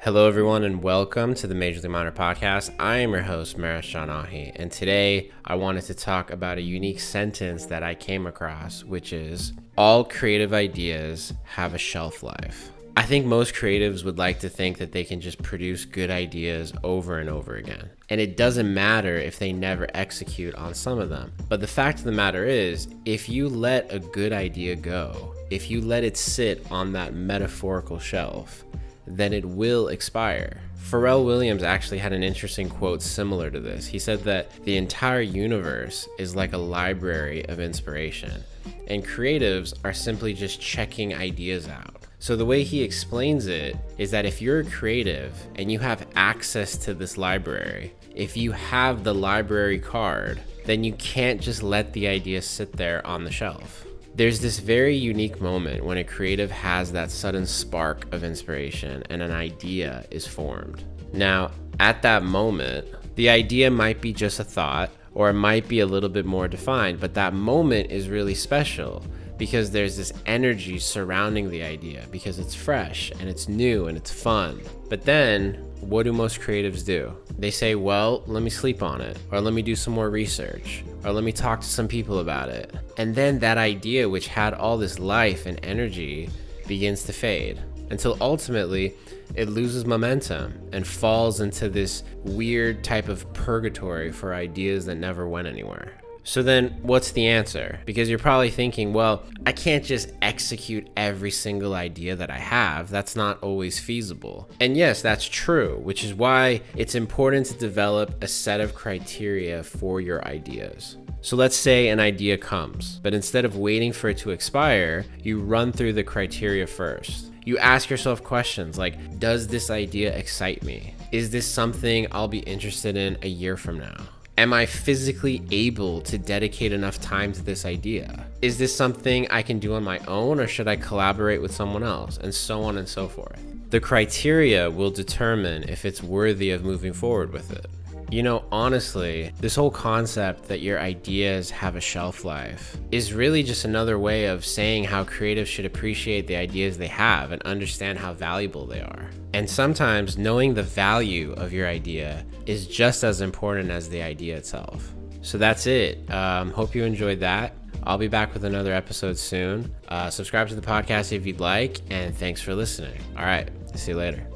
Hello, everyone, and welcome to the Majorly Minor Podcast. I am your host, Maris Janahi, and today I wanted to talk about a unique sentence that I came across, which is, all creative ideas have a shelf life. I think most creatives would like to think that they can just produce good ideas over and over again. And it doesn't matter if they never execute on some of them. But the fact of the matter is, if you let a good idea go, if you let it sit on that metaphorical shelf, then it will expire. Pharrell Williams actually had an interesting quote similar to this. He said that the entire universe is like a library of inspiration, and creatives are simply just checking ideas out. So the way he explains it is that if you're a creative and you have access to this library, if you have the library card, then you can't just let the idea sit there on the shelf. There's this very unique moment when a creative has that sudden spark of inspiration and an idea is formed. Now, at that moment, the idea might be just a thought, or it might be a little bit more defined, but that moment is really special because there's this energy surrounding the idea because it's fresh and it's new and it's fun. But then, what do most creatives do? They say, well, let me sleep on it, or let me do some more research, or let me talk to some people about it. And then that idea, which had all this life and energy, begins to fade until ultimately it loses momentum and falls into this weird type of purgatory for ideas that never went anywhere. So then what's the answer? Because you're probably thinking, well, I can't just execute every single idea that I have. That's not always feasible. And yes, that's true, which is why it's important to develop a set of criteria for your ideas. So let's say an idea comes, but instead of waiting for it to expire, you run through the criteria first. You ask yourself questions like, does this idea excite me? Is this something I'll be interested in a year from now? Am I physically able to dedicate enough time to this idea? Is this something I can do on my own, or should I collaborate with someone else? And so on and so forth. The criteria will determine if it's worthy of moving forward with it. You know, honestly, this whole concept that your ideas have a shelf life is really just another way of saying how creatives should appreciate the ideas they have and understand how valuable they are. And sometimes knowing the value of your idea is just as important as the idea itself. So that's it. Hope you enjoyed that. I'll be back with another episode soon. Subscribe to the podcast if you'd like, and thanks for listening. All right, see you later.